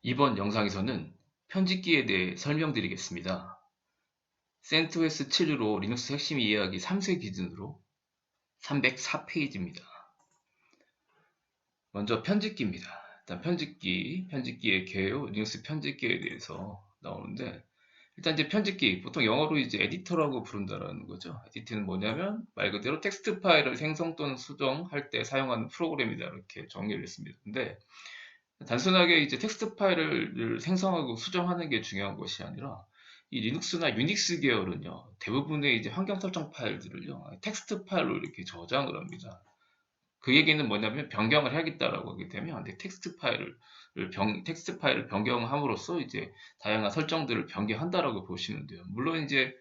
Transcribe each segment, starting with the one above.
이번 영상에서는 편집기에 대해 설명드리겠습니다. CentOS 7로 리눅스 핵심 이해하기 3세 기준으로 304페이지입니다. 먼저 편집기입니다. 일단 편집기의 개요, 리눅스 편집기에 대해서 나오는데, 일단 이제 편집기, 보통 영어로 이제 에디터라고 부른다라는 거죠. 에디터는 뭐냐면 말 그대로 텍스트 파일을 생성 또는 수정할 때 사용하는 프로그램이다, 이렇게 정의를 했습니다. 근데 단순하게 이제 텍스트 파일을 생성하고 수정하는 게 중요한 것이 아니라 이 리눅스나 유닉스 계열은요, 대부분의 이제 환경 설정 파일들을요, 텍스트 파일로 이렇게 저장을 합니다. 그 얘기는 뭐냐면 변경을 해야겠다라고 하게 되면 텍스트 파일을 변경함으로써 이제 다양한 설정들을 변경한다라고 보시면 돼요. 물론 이제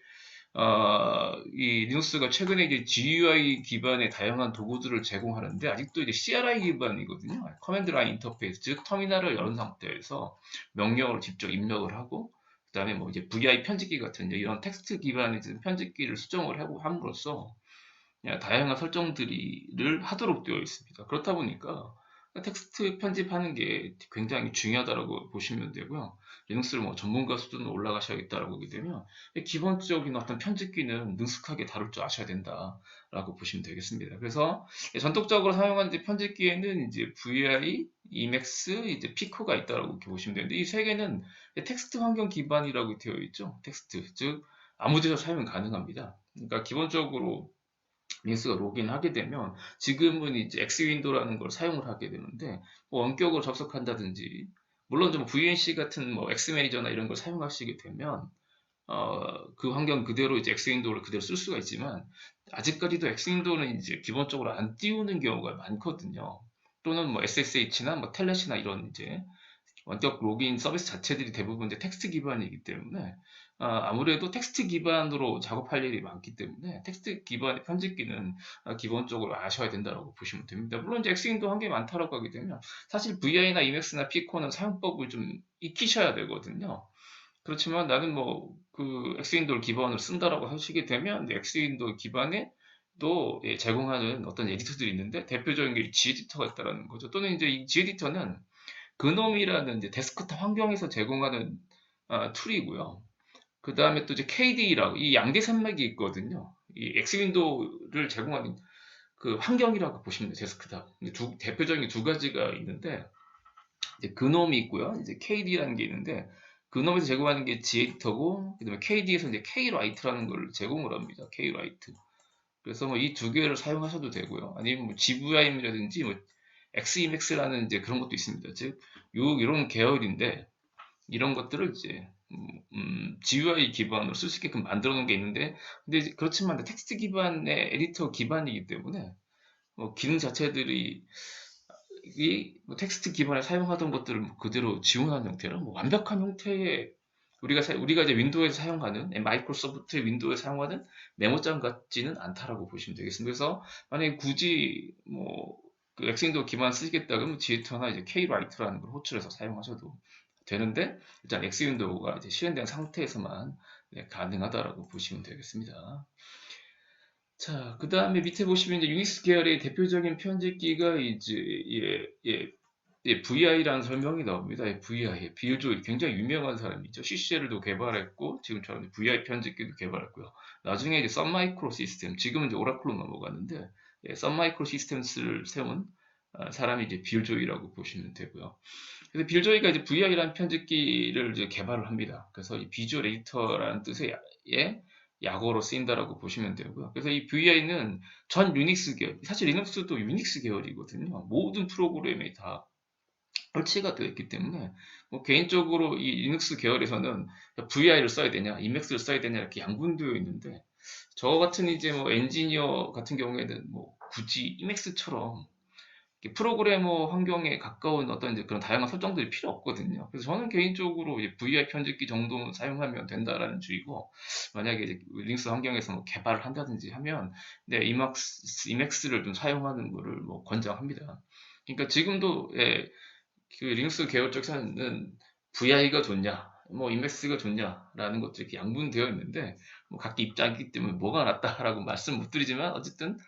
이 리눅스가 최근에 이제 GUI 기반의 다양한 도구들을 제공하는데 아직도 이제 CLI 기반이거든요. 커맨드 라인 인터페이스, 즉 터미널을 열은 상태에서 명령어를 직접 입력을 하고 그다음에 뭐 이제 VI 편집기 같은 이제 이런 텍스트 기반의 편집기를 수정을 하고 함으로써 다양한 설정들을 하도록 되어 있습니다. 그렇다 보니까 텍스트 편집하는 게 굉장히 중요하다고 보시면 되고요. 리눅스를 뭐 전문가 수준으로 올라가셔야겠다라고 하게 되면 기본적인 어떤 편집기는 능숙하게 다룰 줄 아셔야 된다라고 보시면 되겠습니다. 그래서 전통적으로 사용하는 편집기에는 이제 VI, Emacs, 이제 피코가 있다라고 이렇게 보시면 되는데 이 세 개는 텍스트 환경 기반이라고 되어 있죠. 텍스트, 즉 아무 데나 사용 가능합니다. 그러니까 기본적으로 리눅스가 로그인하게 되면 지금은 이제 X 윈도우라는 걸 사용을 하게 되는데 뭐 원격으로 접속한다든지 물론 좀 VNC 같은 뭐 X 매니저나 이런 걸 사용하시게 되면 그 환경 그대로 이제 X 윈도우를 그대로 쓸 수가 있지만 아직까지도 X 윈도우는 이제 기본적으로 안 띄우는 경우가 많거든요. 또는 뭐 SSH나 뭐 텔넷이나 이런 이제 원격 로그인 서비스 자체들이 대부분 이제 텍스트 기반이기 때문에 아무래도 텍스트 기반으로 작업할 일이 많기 때문에 텍스트 기반의 편집기는 기본적으로 아셔야 된다고 보시면 됩니다. 물론 이제 엑스윈도 한게 많다라고 하게 되면 사실 VI나 EMAX나 P코는 사용법을 좀 익히셔야 되거든요. 그렇지만 나는 뭐 그 엑스윈도우를 기반으로 쓴다라고 하시게 되면 엑스윈도우 기반에 또 제공하는 어떤 에디터들이 있는데 대표적인 게 G에디터가 있다라는 거죠. 또는 이제 이 G에디터는 그놈이라는 이제 데스크탑 환경에서 제공하는 툴이고요. 그 다음에 또 이제 KDE라고 이 양대 산맥이 있거든요. 이 엑스윈도우를 제공하는 그 환경이라고 보시면 돼요. 데스크탑. 대표적인 두 가지가 있는데 이제 그놈이 있고요. 이제 KD라는 게 있는데 그놈에서 제공하는 게 G에디터고 그다음에 KD에서 이제 Kwrite라는 걸 제공을 합니다. Kwrite. 그래서 뭐 이 두 개를 사용하셔도 되고요. 아니면 뭐 GVIM이라든지 뭐 XEMAX라는 이제 그런 것도 있습니다. 즉, 이런 계열인데 이런 것들을 이제 GUI 기반으로 쓸 수 있게끔 만들어 놓은 게 있는데 근데 그렇지만 텍스트 기반의 에디터 기반이기 때문에 뭐 기능 자체들이 뭐 텍스트 기반에 사용하던 것들을 뭐 그대로 지원하는 형태로 뭐 완벽한 형태의 우리가 이제 윈도우에서 사용하는 마이크로소프트 윈도우에 사용하는 메모장 같지는 않다라고 보시면 되겠습니다. 그래서 만약에 굳이 뭐 그 엑스윈도우 기반 쓰시겠다 그러면 지에터나 이제 Kwrite라는 걸 호출해서 사용하셔도 되는데 일단 엑스윈도우가 이제 실행된 상태에서만 가능하다라고 보시면 되겠습니다. 자, 그 다음에 밑에 보시면 이제 유닉스 계열의 대표적인 편집기가 이제 VI라는 설명이 나옵니다. VI, 빌 조일 굉장히 유명한 사람이죠. CCL도 개발했고 지금처럼 VI 편집기도 개발했고요. 나중에 이제 썬마이크로 시스템, 지금은 이제 오라클로 넘어갔는데 썬마이크로 시스템스를 세운 사람이 이제 빌 조이라고 보시면 되고요. 그래서 빌 조이가 이제 VI라는 편집기를 이제 개발을 합니다. 그래서 이 비주얼 에디터라는 뜻의 약어로 쓰인다라고 보시면 되고요. 그래서 이 VI는 전 유닉스 계열, 사실 리눅스도 유닉스 계열이거든요. 모든 프로그램이 다 설치가 되어 있기 때문에 뭐 개인적으로 이 리눅스 계열에서는 VI를 써야 되냐, 이맥스를 써야 되냐 이렇게 양분되어 있는데 저 같은 이제 뭐 엔지니어 같은 경우에는 뭐 굳이 이맥스처럼 프로그래머 환경에 가까운 어떤 이제 그런 다양한 설정들이 필요 없거든요. 그래서 저는 개인적으로 VI 편집기 정도는 사용하면 된다라는 주의고, 만약에 이제 리눅스 환경에서 뭐 개발을 한다든지 하면, 이맥스를 좀 사용하는 거를 뭐 권장합니다. 그러니까 지금도 그 리눅스 계열 쪽에서는 VI가 좋냐, 뭐 이맥스가 좋냐라는 것들이 이렇게 양분되어 있는데 뭐 각기 입장이기 때문에 뭐가 낫다라고 말씀 못 드리지만 어쨌든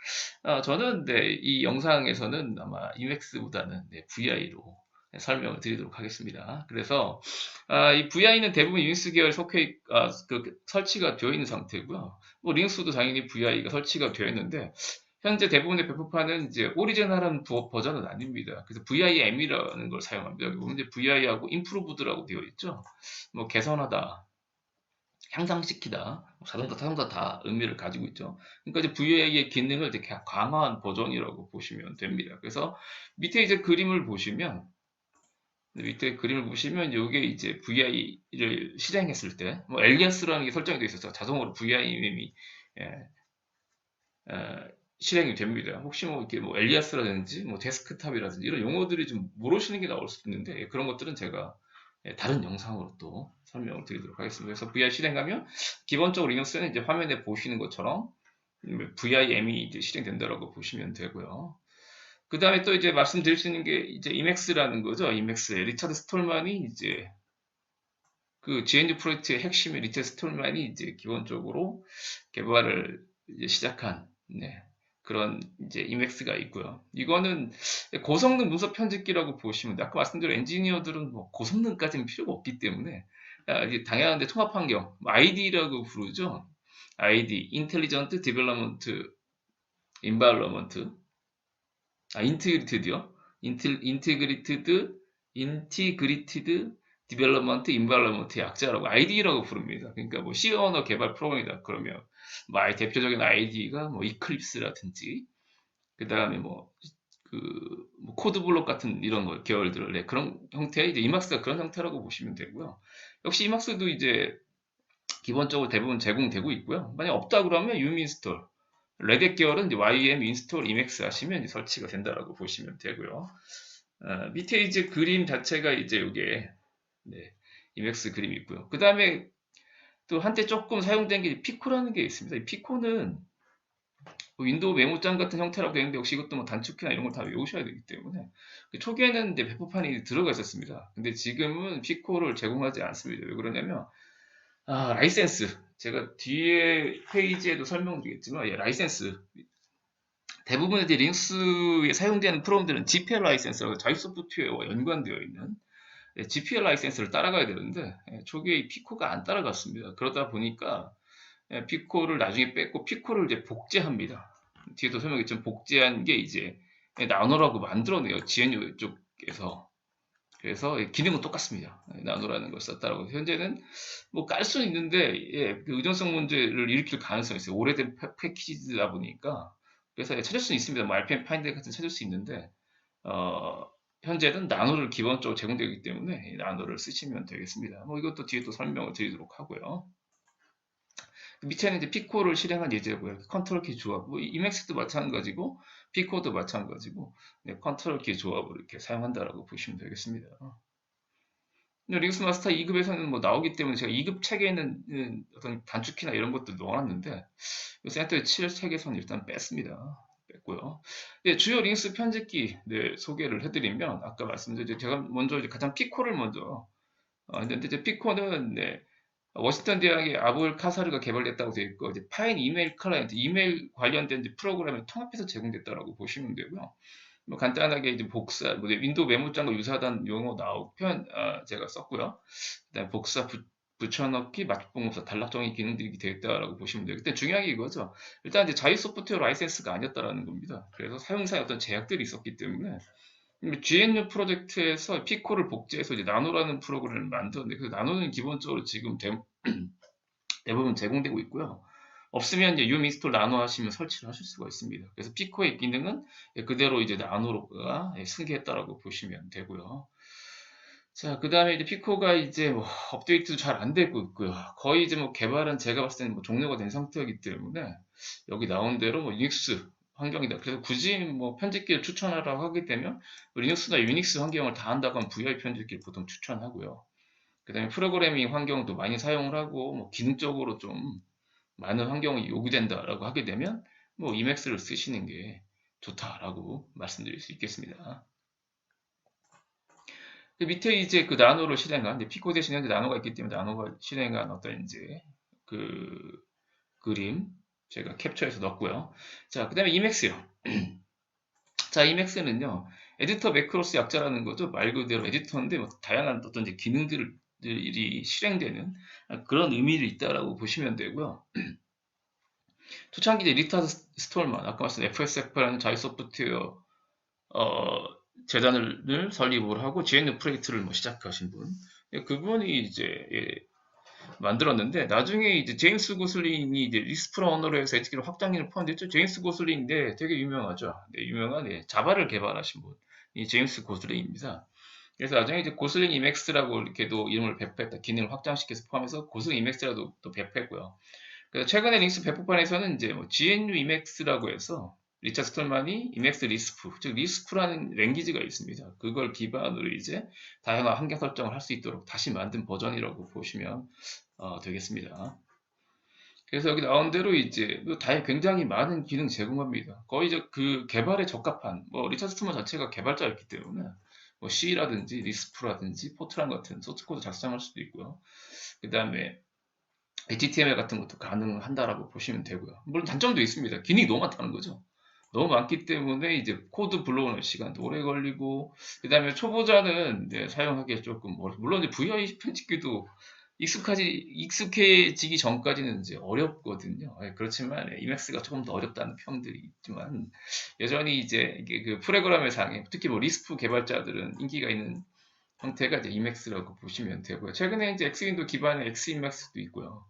저는 이 영상에서는 아마 이맥스보다는 VI로 설명을 드리도록 하겠습니다. 그래서 이 VI는 대부분 유닉스 계열 속해 설치가 되어 있는 상태고요. 뭐 리눅스도 당연히 VI가 설치가 되어 있는데 현재 대부분의 배포판은 이제 오리지널한 버전은 아닙니다. 그래서 VIM이라는 걸 사용합니다. 여기 보면 이제 VI하고 임프루브드라고 되어 있죠. 뭐 개선하다, 향상시키다, 자동차 다 의미를 가지고 있죠. 그러니까 이제 VI의 기능을 이제 강화한 버전이라고 보시면 됩니다. 그래서 밑에 이제 그림을 보시면 이게 이제 VI를 실행했을 때, 뭐 엘리아스라는 게 설정이 되어 있어서 자동으로 VIM이 실행이 됩니다. 혹시 뭐 이렇게 뭐 엘리아스라든지 뭐 데스크탑이라든지 이런 용어들이 좀 모르시는 게 나올 수도 있는데 그런 것들은 제가 다른 영상으로 또 설명을 드리도록 하겠습니다. 그래서 VI 실행하면 기본적으로 리눅스는 이제 화면에 보시는 것처럼 VIM이 이제 실행된다라고 보시면 되고요. 그 다음에 또 이제 말씀드릴 수 있는 게 이제 이맥스라는 거죠. 이맥스. 리차드 스톨만이 이제 그 GNU 프로젝트의 핵심의 리차드 스톨만이 이제 기본적으로 개발을 이제 시작한 그런 이제 이맥스가 있고요. 이거는 고성능 문서 편집기라고 보시면 돼. 아까 말씀드린 엔지니어들은 뭐 고성능까지는 필요가 없기 때문에 이게 당연한데 통합 환경, ID라고 부르죠. ID, Intelligent Development Environment, 인티그리티드요. 인티그리티드 디벨롭먼트 인발로먼트의 약자라고 ID라고 부릅니다. 그러니까 뭐 C 언어 개발 프로그램이다 그러면 뭐 대표적인 ID가 뭐 이클립스라든지 그 다음에 뭐 코드블록 같은 이런 거 계열들 그런 형태의 이제 이막스가 그런 형태라고 보시면 되고요. 역시 이막스도 이제 기본적으로 대부분 제공되고 있고요. 만약 없다 그러면 유미인스톨 레댓 계열은 이제 YM 인스톨 이맥스 하시면 이제 설치가 된다라고 보시면 되고요. 밑에 이제 그림 자체가 이제 이게 이맥스 그림이 있고요. 그 다음에 또 한때 조금 사용된 게 피코라는 게 있습니다. 이 피코는 뭐 윈도우 메모장 같은 형태라고 되는데 역시 이것도 뭐 단축키나 이런 걸 다 외우셔야 되기 때문에 초기에는 이제 배포판이 들어가 있었습니다. 근데 지금은 피코를 제공하지 않습니다. 왜 그러냐면 라이센스 제가 뒤에 페이지에도 설명드리겠지만 라이센스 대부분의 이제 리눅스에 사용되는 프로그램들은 GPL 라이센스라고 자유 소프트웨어와 연관되어 있는 GPL 라이센스를 따라가야 되는데 초기에 이 피코가 안 따라갔습니다. 그러다 보니까 피코를 나중에 뺐고 피코를 이제 복제합니다. 뒤에도 설명했지만 복제한 게 이제 나노라고 만들어내요. GNU 쪽에서. 그래서 기능은 똑같습니다. 나노라는 걸 썼다라고. 현재는 뭐 깔 수는 있는데 그 의존성 문제를 일으킬 가능성이 있어요. 오래된 패키지다 보니까. 그래서 찾을 수는 있습니다. 뭐 RPM 파인더 같은 찾을 수 있는데 현재는 나노를 기본적으로 제공되기 때문에 나노를 쓰시면 되겠습니다. 뭐 이것도 뒤에 또 설명을 드리도록 하고요. 밑에는 이제 피코를 실행한 예제고요. 컨트롤 키 조합, 뭐 이맥스도 마찬가지고 피코도 마찬가지고 컨트롤 키 조합을 이렇게 사용한다라고 보시면 되겠습니다. 리눅스 마스터 2급에서는 뭐 나오기 때문에 제가 2급 책에는 어떤 단축키나 이런 것도 넣어놨는데 센터의 7 책에서는 일단 뺐습니다. 뺐고요. 주요 리눅스 편집기 소개를 해드리면 아까 말씀드린 제가 먼저 이제 가장 피코를 먼저 근데 이제 피코는 워싱턴 대학의 아볼 카사르가 개발됐다고 되어 있고 이제 파인 이메일 클라이언트 이메일 관련된 이제 프로그램을 통합해서 제공됐다라고 보시면 되고요. 뭐 간단하게 이제 복사, 뭐 윈도우 메모장과 유사하다는 용어 표현 제가 썼고요. 그다음에 복사, 붙여넣기, 맞봉사, 단락정의 기능들이 되어 있다라고 보시면 돼요. 그때 중요한 게 이거죠. 일단 이제 자유 소프트웨어 라이센스가 아니었다라는 겁니다. 그래서 사용사의 어떤 제약들이 있었기 때문에 GNU 프로젝트에서 피코를 복제해서 이제 나노라는 프로그램을 만들었는데 그 나노는 기본적으로 지금 대부분 제공되고 있고요. 없으면 이제 유미인스톨 나노 하시면 설치를 하실 수가 있습니다. 그래서 피코의 기능은 그대로 이제 나노가 승계했다라고 보시면 되고요. 자, 그 다음에 이제 피코가 이제 뭐 업데이트도 잘 안 되고 있고요. 거의 이제 뭐 개발은 제가 봤을 때는 뭐 종료가 된 상태이기 때문에 여기 나온 대로 뭐 유닉스 환경이다. 그래서 굳이 뭐 편집기를 추천하라고 하게 되면 리눅스나 유닉스 환경을 다 한다고 하면 VI 편집기를 보통 추천하고요. 그 다음에 프로그래밍 환경도 많이 사용을 하고 뭐 기능적으로 좀 많은 환경이 요구된다라고 하게 되면 뭐 이맥스를 쓰시는 게 좋다라고 말씀드릴 수 있겠습니다. 그 밑에 이제 그 나노를 실행한 피코 대신에 나노가 있기 때문에 나노가 실행한 어떤 이제 그 그림 제가 캡처해서 넣었고요. 자, 그 다음에 이맥스요. 자, 이맥스는요. 에디터 매크로스 약자라는 거죠. 말 그대로 에디터인데 뭐 다양한 어떤 이제 기능들이 실행되는 그런 의미를 있다라고 보시면 되고요. 초창기 이제 리타 스톨만, 아까 말씀 FSF라는 자유 소프트웨어 어, 재단을 설립을 하고 GNU 프로젝트를 뭐 시작하신 분. 그분이 이제 만들었는데 나중에 이제 제임스 고슬링이 이제 리스프라 언어로 해서 에티켓을 확장기를 포함됐죠. 제임스 고슬링인데 되게 유명하죠. 네, 유명한 자바를 개발하신 분, 이 제임스 고슬링입니다. 그래서 나중에 이제 고슬링 이맥스라고 이렇게도 이름을 배포했다. 기능을 확장시켜서 포함해서 고슬링 이맥스라도 또 배포했고요. 그래서 최근에 링스 배포판에서는 이제 뭐 GNU 이맥스라고 해서 리차드 스톨만이 이맥스 리스프, 즉 리스프라는 랭귀지가 있습니다. 그걸 기반으로 이제 다양한 환경 설정을 할 수 있도록 다시 만든 버전이라고 보시면 되겠습니다. 그래서 여기 나온 대로 이제 굉장히 많은 기능 제공합니다. 거의 그 개발에 적합한 뭐 리차드 스톨만 자체가 개발자였기 때문에 뭐 C라든지 리스프라든지 포트란 같은 소스 코드 작성할 수도 있고요. 그 다음에 HTML 같은 것도 가능한다라고 보시면 되고요. 물론 단점도 있습니다. 기능이 너무 많다는 거죠. 너무 많기 때문에 이제 코드 불러오는 시간도 오래 걸리고, 그 다음에 초보자는 사용하기 조금 물론 이제 VI 편집기도 익숙해지기 전까지는 이제 어렵거든요. 그렇지만 이맥스가 조금 더 어렵다는 평들이 있지만 여전히 이제 이게 그 프로그램의 상에 특히 뭐 리스프 개발자들은 인기가 있는 형태가 이제 이맥스라고 보시면 되고요. 최근에 이제 엑스윈도 기반의 엑스이맥스도 있고요.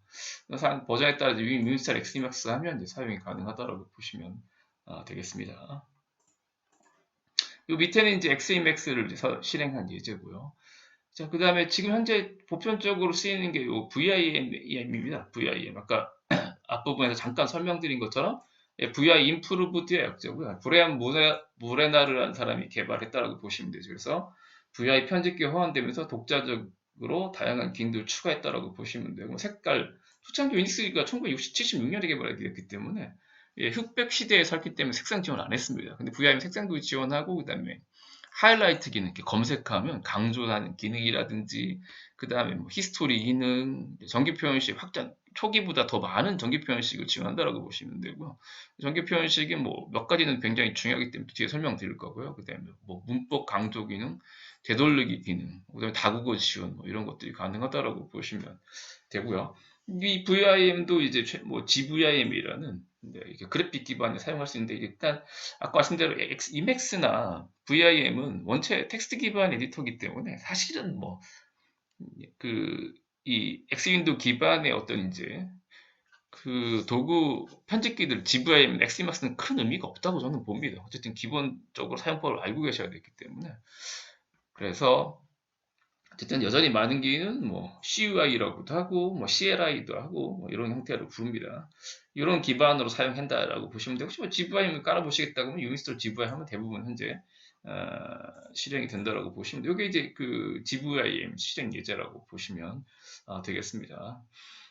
버전에 따라 유니스타 엑스이맥스 하면 이제 사용이 가능하다라고 보시면 되겠습니다. 이 밑에는 이제 엑스이맥스를 실행한 예제고요. 자, 그 다음에 지금 현재 보편적으로 쓰이는 게 요 VIM입니다. VIM. 아까 앞부분에서 잠깐 설명드린 것처럼 VI 임프루브드의 약자고요. 브레안 무레나르라는 사람이 개발했다라고 보시면 되죠. 그래서 VI 편집기 호환되면서 독자적으로 다양한 기능들을 추가했다라고 보시면 되고, 색깔, 초창기 유닉스가 1976년에 개발되었기 때문에 흑백 시대에 살기 때문에 색상 지원 안 했습니다. 근데 VI는 색상도 지원하고, 그 다음에 하이라이트 기능, 이렇게 검색하면 강조하는 기능이라든지, 그 다음에 뭐 히스토리 기능, 전기 표현식 확장, 초기보다 더 많은 전기 표현식을 지원한다라고 보시면 되고요. 전기 표현식이 뭐 몇 가지는 굉장히 중요하기 때문에 뒤에 설명드릴 거고요. 그 다음에 뭐 문법 강조 기능, 되돌리기 기능, 그 다음에 다국어 지원, 뭐 이런 것들이 가능하다라고 보시면 되고요. 이 VIM도 이제 뭐 GVIM이라는 그래픽 기반에 사용할 수 있는데, 일단 아까 말씀대로 이맥스나 VIM은 원체 텍스트 기반 에디터이기 때문에 사실은 뭐 이 엑스윈도우 기반의 어떤 이제 그 도구 편집기들 GVIM, 엑스이맥스는 큰 의미가 없다고 저는 봅니다. 어쨌든 기본적으로 사용법을 알고 계셔야 되기 때문에. 그래서 어쨌든 여전히 많은 기능은 뭐 CUI라고도 하고 뭐 CLI도 하고 뭐 이런 형태로 부릅니다. 이런 기반으로 사용한다라고 보시면 되고, 혹시 뭐 GVIM 깔아보시겠다고 하면 유니스톨 GVI 하면 대부분 현재 실행이 된다라고 보시면 돼요. 이게 이제 그 GVIM 실행 예제라고 보시면 되겠습니다.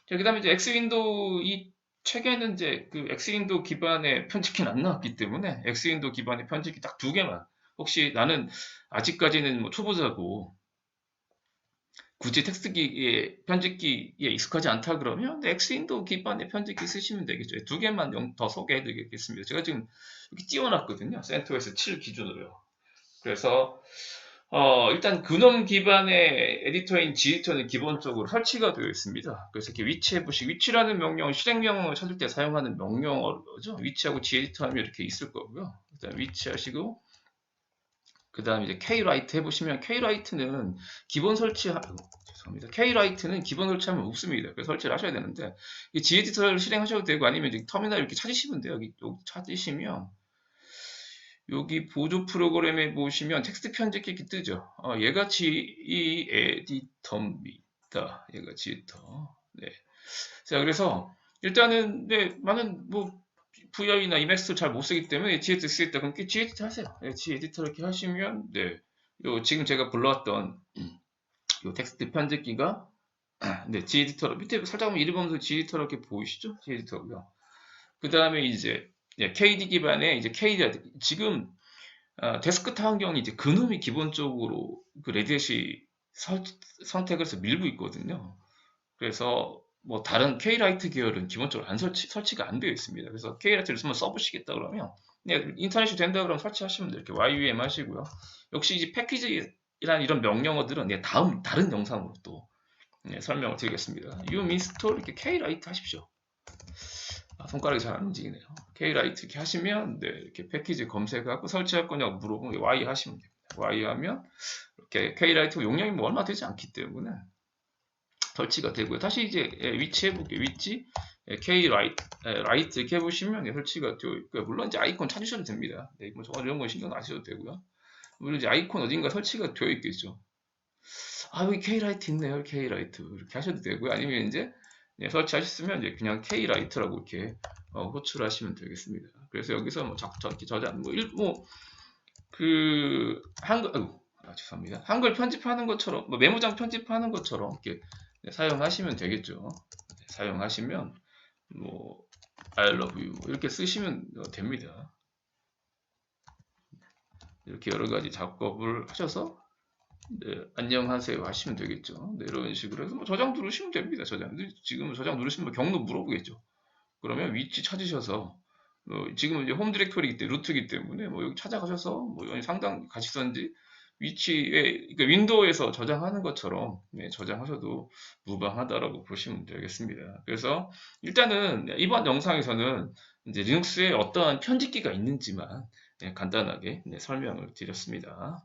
자, 그 다음에 이제 엑스윈도우 이 최근에는 이제 그 엑스윈도우 기반의 편집기는 안 나왔기 때문에 엑스윈도우 기반의 편집기 딱 두 개만, 혹시 나는 아직까지는 뭐 초보자고 굳이 텍스트기의 편집기에 익숙하지 않다 그러면 엑스윈도우 기반의 편집기 쓰시면 되겠죠. 두 개만 더 소개해 드리겠습니다. 제가 지금 이렇게 띄워놨거든요. CentOS 7 기준으로요. 그래서 일단 근원 기반의 에디터인 지에디터는 기본적으로 설치가 되어 있습니다. 그래서 이렇게 위치해보시고, 위치라는 명령은 실행명령을 찾을 때 사용하는 명령어죠. 위치하고 지에디터 하면 이렇게 있을 거고요. 일단 위치하시고, 그 다음에 이제 kwrite 해보시면, kwrite는 기본 죄송합니다. kwrite는 기본 설치하면 없습니다. 그래서 설치를 하셔야 되는데, 이 지에디터를 실행하셔도 되고, 아니면 이제 터미널 이렇게 찾으시면 돼요. 여기 찾으시면, 여기 보조 프로그램에 보시면 텍스트 편집기 이렇게 뜨죠. 얘가 지에디터입니다. 얘가 지에디터. 네. 자, 그래서 일단은 많은 뭐 VI나 이맥스 잘 못 쓰기 때문에 지에디터 쓰겠다. 그럼 지에디터 하세요. 지에디터 이렇게 하시면 요 지금 제가 불러왔던 요 텍스트 편집기가 지에디터로 밑에 살짝 보면 이름 보면서 지에디터 이렇게 보이시죠? 지에디터고요. 그 다음에 이제 KD 기반의 이제 KD 지금 데스크탑 환경이 이제 그놈이 기본적으로 그 레딧이 선택을 해서 밀고 있거든요. 그래서 뭐 다른 Kwrite 계열은 기본적으로 설치가 안 되어 있습니다. 그래서 Kwrite를 한번 써보시겠다 그러면 네, 인터넷이 된다 그러면 설치하시면 돼요. 이렇게 YUM 하시고요. 역시 이제 패키지란 이런 명령어들은 네, 다른 영상으로 또 네, 설명을 드리겠습니다. 유민스톨 이렇게 Klite 하십시오. 손가락이 잘 안 움직이네요. Klite 이렇게 하시면 네, 이렇게 패키지 검색하고 설치할 거냐고 물어보면 Y 하시면 됩니다. Y 하면 이렇게 Klite 용량이 뭐 얼마 되지 않기 때문에 설치가 되고요. 다시 이제 위치 해볼게요. 위치 Klite 라이트 이렇게 해보시면 설치가 되어 있고요. 물론 이제 아이콘 찾으셔도 됩니다. 네, 뭐 이런 건 신경 안 하셔도 되고요. 물론 이제 아이콘 어딘가 설치가 되어 있겠죠. 아, 여기 Klite 있네요. Klite 이렇게 하셔도 되고요. 아니면 이제 설치하셨으면 이제 그냥 Klite라고 이렇게 호출하시면 되겠습니다. 그래서 여기서 뭐 이렇게 저장 그 한글 죄송합니다. 한글 편집하는 것처럼 뭐 메모장 편집하는 것처럼 이렇게 사용하시면 되겠죠. 사용하시면 뭐 I love you 이렇게 쓰시면 됩니다. 이렇게 여러 가지 작업을 하셔서 네, 안녕하세요 하시면 되겠죠. 네, 이런 식으로 해서 뭐 저장 누르시면 됩니다. 저장. 지금 저장 누르시면 경로 물어보겠죠. 그러면 위치 찾으셔서 지금은 이제 홈 디렉토리이기 때문에 루트이기 때문에 뭐 여기 찾아가셔서 뭐 여기 상당 가시던지 위치에 그러니까 윈도우에서 저장하는 것처럼 네, 저장하셔도 무방하다라고 보시면 되겠습니다. 그래서 일단은 이번 영상에서는 이제 리눅스에 어떠한 편집기가 있는지만 네, 간단하게 네, 설명을 드렸습니다.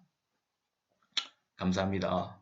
감사합니다.